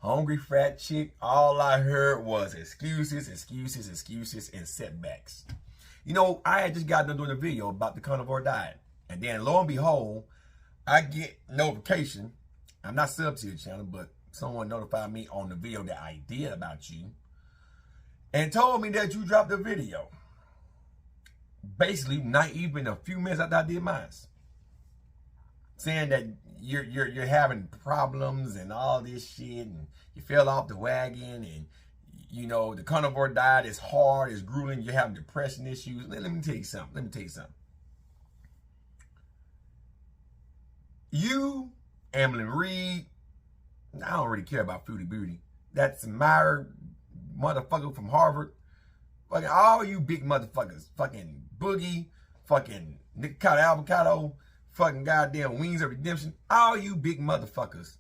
hungry fat chick. All I heard was excuses, excuses, excuses, and setbacks. You know, I had just got done doing a video about the carnivore diet. And then lo and behold, I get notification. I'm not subbed to your channel, but someone notified me on the video that I did about you and told me that you dropped the video. Basically, not even a few minutes after I did mine. Saying that you're having problems and all this shit, and you fell off the wagon, and you know the carnivore diet is hard, it's grueling, you're having depression issues. Let me tell you something. You, Emily Reed, I don't really care about Foodie Beauty. That's Meyer motherfucker from Harvard. Fucking all you big motherfuckers. Fucking Boogie, fucking Nicotado Avocado, fucking goddamn Wings of Redemption. All you big motherfuckers,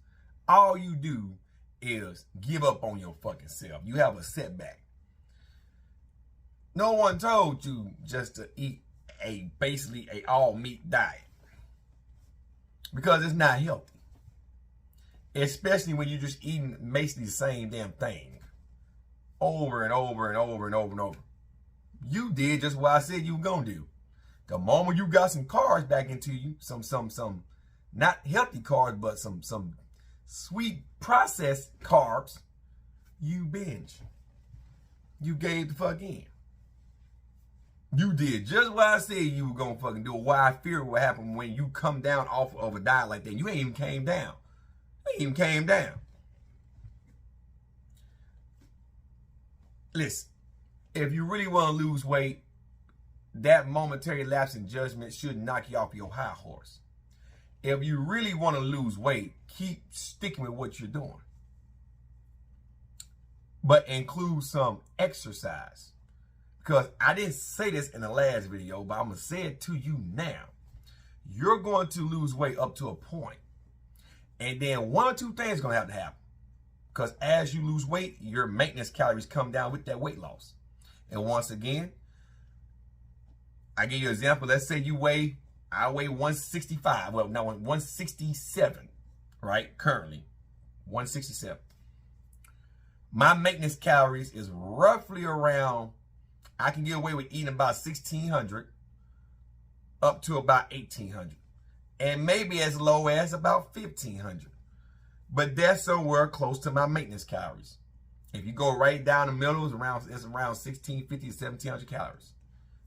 all you do is give up on your fucking self. You have a setback. No one told you just to eat basically a all meat diet, because it's not healthy. Especially when you're just eating basically the same damn thing over and over and over and over and over. You did just what I said you were gonna do. The moment you got some carbs back into you, some not healthy carbs, but some sweet processed carbs, you binge. You gave the fuck in. You did just what I said you were gonna fucking do. Why I fear what happened when you come down off of a diet like that. You ain't even came down. Listen, if you really want to lose weight, that momentary lapse in judgment should knock you off your high horse. If you really want to lose weight, keep sticking with what you're doing. But include some exercise. Because I didn't say this in the last video, but I'm going to say it to you now. You're going to lose weight up to a point. And then one or two things are going to have to happen. Because as you lose weight, your maintenance calories come down with that weight loss. And once again, I give you an example. Let's say I weigh 165. Well, no, 167, right? Currently, 167. My maintenance calories is roughly around, I can get away with eating about 1,600 up to about 1,800. And maybe as low as about 1,500. But that's somewhere close to my maintenance calories. If you go right down the middle, it's around 1,650 to 1,700 calories.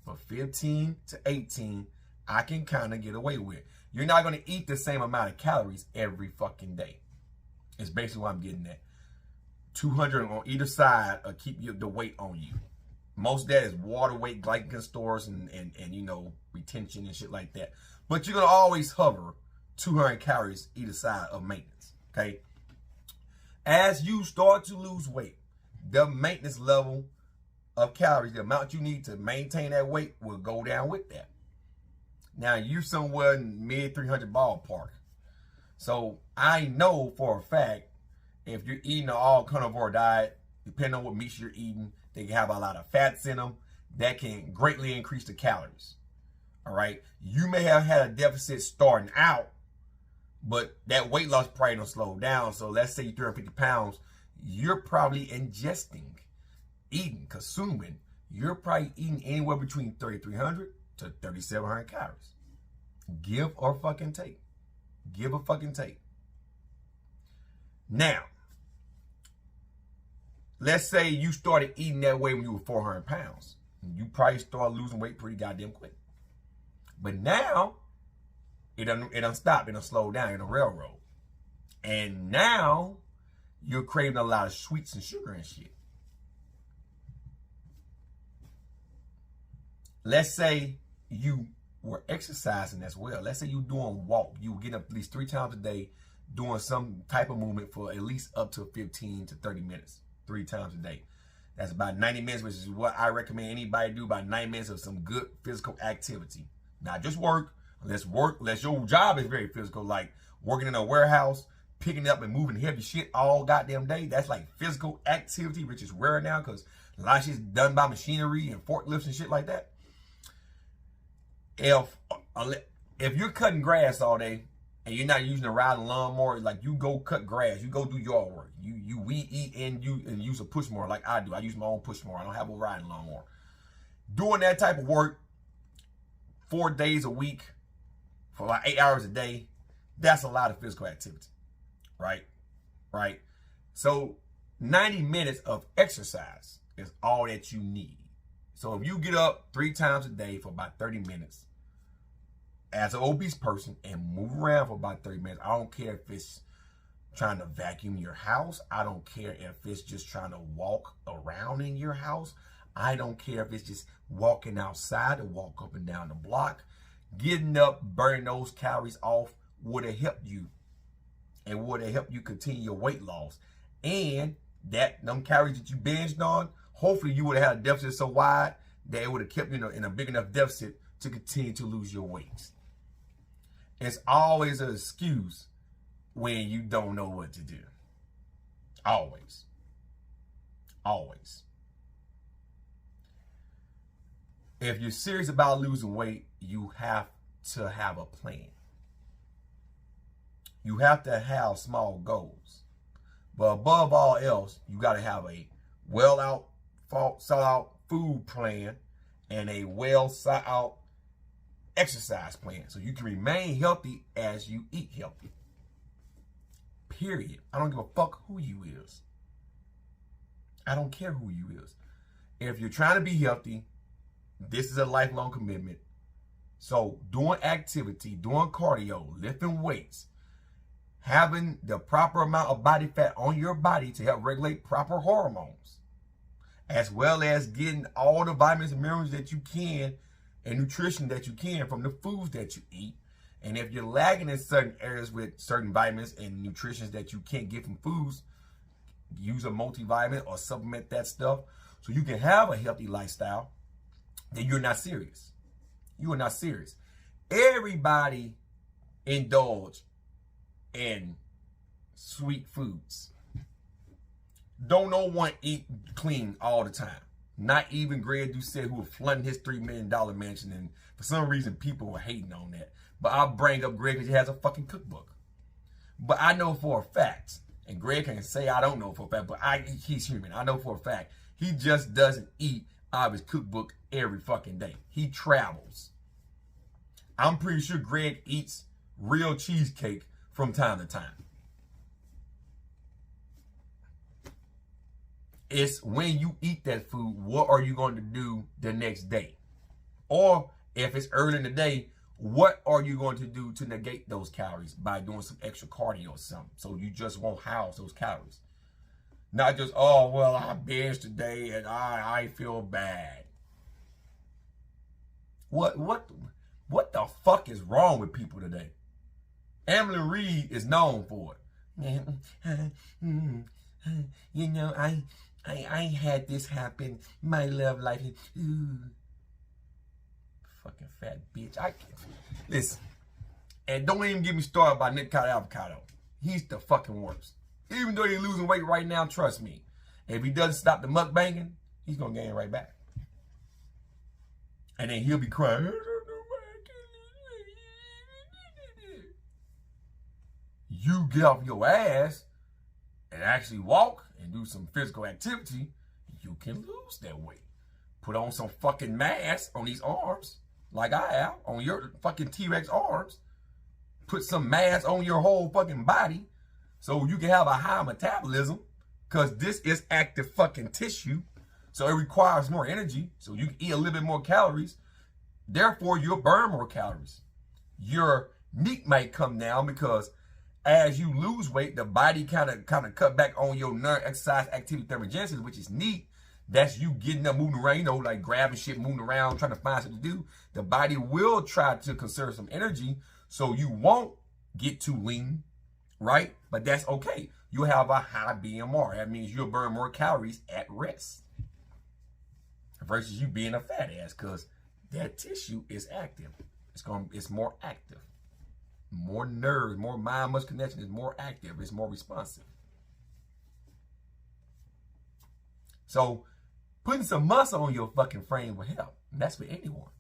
But 15 to 18, I can kind of get away with. You're not going to eat the same amount of calories every fucking day. It's basically what I'm getting at. 200 on either side will keep the weight on you. Most of that is water weight, glycogen stores, and you know, retention and shit like that. But you're going to always hover 200 calories either side of maintenance, okay? As you start to lose weight, the maintenance level of calories, the amount you need to maintain that weight, will go down with that. Now, you're somewhere in mid 300 ballpark. So I know for a fact, if you're eating an all carnivore diet, depending on what meats you're eating, they can have a lot of fats in them that can greatly increase the calories. All right. You may have had a deficit starting out, but that weight loss probably don't slow down. So let's say you're 350 pounds, you're probably ingesting, eating, consuming. You're probably eating anywhere between 3,300 to 3,700 calories. Give or fucking take. Give or fucking take. Now, let's say you started eating that way when you were 400 pounds. You probably started losing weight pretty goddamn quick. But now, it don't stop, it don't slow down, it don't railroad. And now, you're craving a lot of sweets and sugar and shit. Let's say you were exercising as well. Let's say you're doing walk. You were getting up at least 3 times a day, doing some type of movement for at least up to 15 to 30 minutes, 3 times a day. That's about 90 minutes, which is what I recommend anybody do, about 90 minutes of some good physical activity. Not just work, unless your job is very physical, like working in a warehouse, picking up and moving heavy shit all goddamn day. That's like physical activity, which is rare now because a lot of shit's done by machinery and forklifts and shit like that. If you're cutting grass all day and you're not using a riding lawnmower, like you go cut grass, you go do yard work, you weed eat and use a push mower like I do. I use my own push mower. I don't have a riding lawnmower. Doing that type of work 4 days a week for like 8 hours a day, that's a lot of physical activity, right? Right? So 90 minutes of exercise is all that you need. So if you get up 3 times a day for about 30 minutes as an obese person and move around for about 30 minutes, I don't care if it's trying to vacuum your house. I don't care if it's just trying to walk around in your house. I don't care if it's just walking outside to walk up and down the block. Getting up, burning those calories off would have helped you and would have helped you continue your weight loss. And them calories that you binged on, hopefully you would have had a deficit so wide that it would have kept you in a big enough deficit to continue to lose your weight. It's always an excuse when you don't know what to do. Always. Always. If you're serious about losing weight, you have to have a plan. You have to have small goals. But above all else, you got to have a well thought out food plan and a well thought out exercise plan so you can remain healthy as you eat healthy. Period. I don't give a fuck who you is. I don't care who you is. If you're trying to be healthy, this is a lifelong commitment. So doing activity, doing cardio, lifting weights, having the proper amount of body fat on your body to help regulate proper hormones, as well as getting all the vitamins and minerals that you can and nutrition that you can from the foods that you eat. And if you're lagging in certain areas with certain vitamins and nutrition that you can't get from foods, use a multivitamin or supplement that stuff so you can have a healthy lifestyle. Then you're not serious. You are not serious. Everybody indulge in sweet foods. Don't no one eat clean all the time. Not even Greg Doucette, who was flooding his $3 million mansion, and for some reason people were hating on that. But I'll bring up Greg because he has a fucking cookbook. But I know for a fact, and Greg can say I don't know for a fact, but he's human. I know for a fact he just doesn't eat out of his cookbook every fucking day. He travels. I'm pretty sure Greg eats real cheesecake from time to time. It's when you eat that food, what are you going to do the next day? Or if it's early in the day, what are you going to do to negate those calories by doing some extra cardio or something so you just won't house those calories? Not just, oh, well, I binged today and I feel bad. What the fuck is wrong with people today? Emily Reed is known for it. You know, I had this happen. My love life. Ooh. Fucking fat bitch. I can't. Listen. And don't even get me started about Nick Avocado. He's the fucking worst. Even though he's losing weight right now, trust me. If he doesn't stop the mukbanging, he's going to gain right back. And then he'll be crying. I don't know why I can't lose weight. You get off your ass and actually walk and do some physical activity, you can lose that weight. Put on some fucking mass on these arms, like I have, on your fucking T-Rex arms. Put some mass on your whole fucking body so you can have a high metabolism, because this is active fucking tissue. So it requires more energy, so you can eat a little bit more calories. Therefore, you'll burn more calories. Your NEAT might come down because as you lose weight, the body kind of cut back on your non-exercise activity thermogenesis, which is NEAT. That's you getting up, moving around, you know, like grabbing shit, moving around, trying to find something to do. The body will try to conserve some energy so you won't get too lean, right? But that's okay. You'll have a high BMR. That means you'll burn more calories at rest versus you being a fat ass, because that tissue is active. It's more active. More nerves, more mind-muscle connection is more active. It's more responsive. So putting some muscle on your fucking frame will help. And that's for anyone.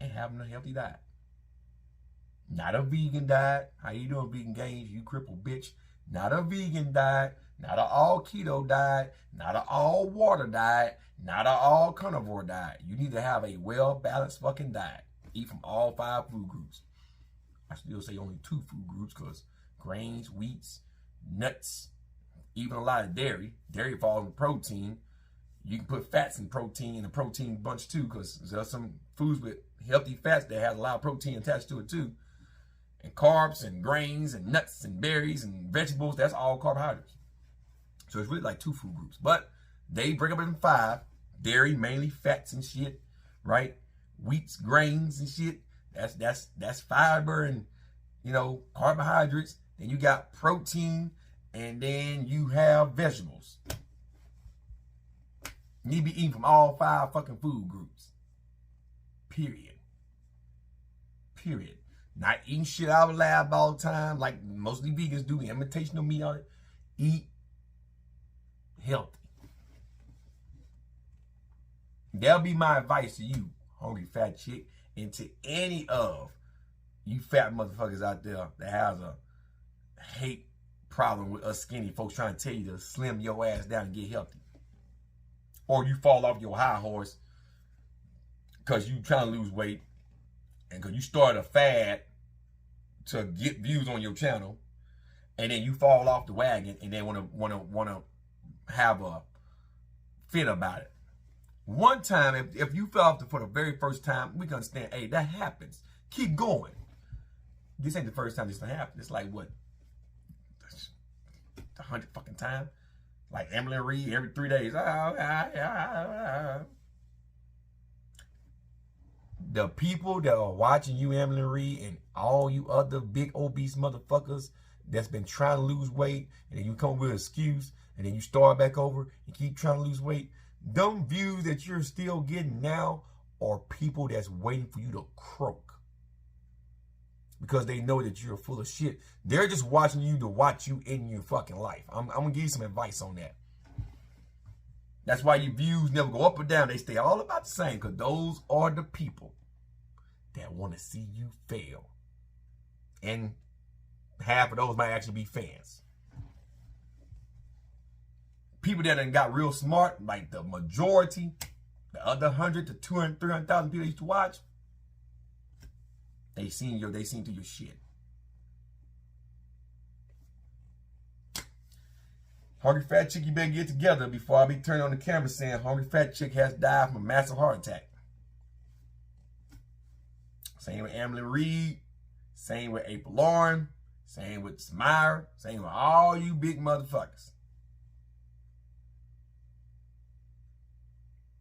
And having a healthy diet. Not a vegan diet. How you doing, vegan gains? You crippled bitch. Not a vegan diet. Not an all keto diet. Not an all water diet. Not an all carnivore diet. You need to have a well-balanced fucking diet. Eat from all 5 food groups. I still say only 2 food groups because grains, wheats, nuts, even a lot of dairy. Dairy falls in protein. You can put fats in protein in a protein bunch too, because there's some foods with healthy fats that have a lot of protein attached to it too. And carbs and grains and nuts and berries and vegetables, that's all carbohydrates. So it's really like 2 food groups. But they break up into 5. Dairy, mainly fats and shit, right? Wheats, grains and shit. That's fiber and, you know, carbohydrates. Then you got protein, and then you have vegetables. You need to be eating from all 5 fucking food groups. Period. Period. Not eating shit out of the lab all the time like mostly vegans do. Imitation of meat on it. Eat healthy. That'll be my advice to you, hungry fat chick, and to any of you fat motherfuckers out there that has a hate problem with us skinny folks trying to tell you to slim your ass down and get healthy. Or you fall off your high horse because you trying to lose weight and because you started a fad to get views on your channel, and then you fall off the wagon and then want to have a fit about it. One time, if you fell off for the very first time, we can understand, hey, that happens. Keep going. This ain't the first time this done happened. It's like, what, the 100th fucking time? Like Emily Reed every 3 days. The people that are watching you, Emily Reed, and all you other big obese motherfuckers that's been trying to lose weight, and then you come with an excuse, and then you start back over and keep trying to lose weight, them views that you're still getting now are people that's waiting for you to croak. Because they know that you're full of shit. They're just watching you to watch you in your fucking life. I'm going to give you some advice on that. That's why your views never go up or down. They stay all about the same, because those are the people that want to see you fail. And half of those might actually be fans. People that done got real smart, like the majority, the other 100 to 200, 300,000 people that used to watch, they seen through your shit. Hungry fat chick, you better get together before I be turning on the camera saying hungry fat chick has died from a massive heart attack. Same with Emily Reed, same with April Lauren, same with Savar, same with all you big motherfuckers.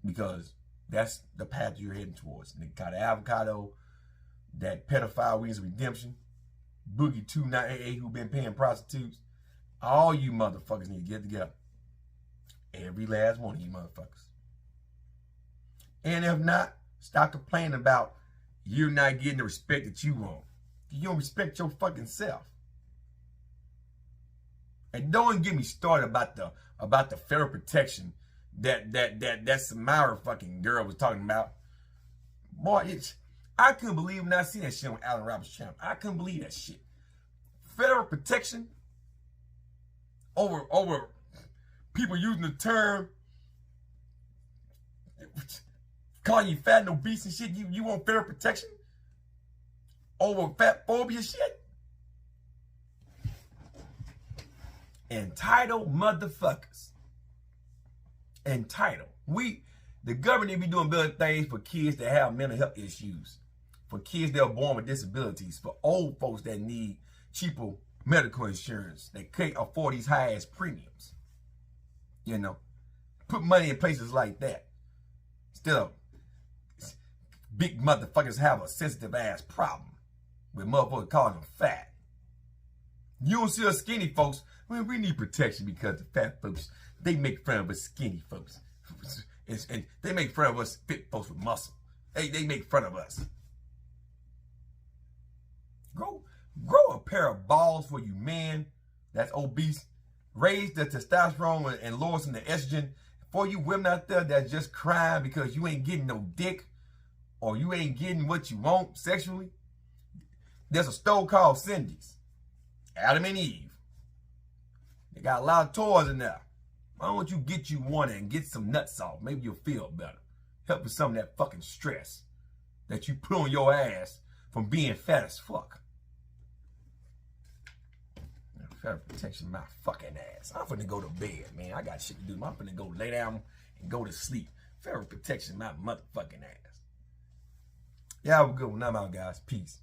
Because that's the path you're heading towards. Nikata Avocado, that pedophile Wings of Redemption, Boogie 298 who been paying prostitutes. All you motherfuckers need to get together. Every last one of you motherfuckers. And if not, stop complaining about you're not getting the respect that you want. You don't respect your fucking self. And don't get me started about the federal protection that Samara fucking girl was talking about. Boy, I couldn't believe when I seen that shit on Alan Roberts' channel. I couldn't believe that shit. Federal protection over people using the term, calling you fat and obese and shit. You want federal protection over fat phobia shit? Entitled motherfuckers. Entitled. The government need to be doing better things for kids that have mental health issues, for kids that are born with disabilities, for old folks that need cheaper medical insurance, that can't afford these high-ass premiums. You know, put money in places like that. Instead of big motherfuckers have a sensitive-ass problem with motherfuckers calling them fat. You don't see us skinny folks, well, we need protection because the fat folks, they make fun of us skinny folks. And they make fun of us fit folks with muscle. They make fun of us. Grow a pair of balls for you men that's obese. Raise the testosterone and lower some of the estrogen. For you women out there that's just crying because you ain't getting no dick or you ain't getting what you want sexually, There's a store called Cindy's. Adam and Eve. They got a lot of toys in there. Why don't you get you one and get some nuts off? Maybe you'll feel better. Help with some of that fucking stress that you put on your ass from being fat as fuck. Federal protection my fucking ass. I'm finna go to bed, man. I got shit to do. I'm finna go lay down and go to sleep. Federal protection my motherfucking ass. Yeah, have a good one. I'm out, guys. Peace.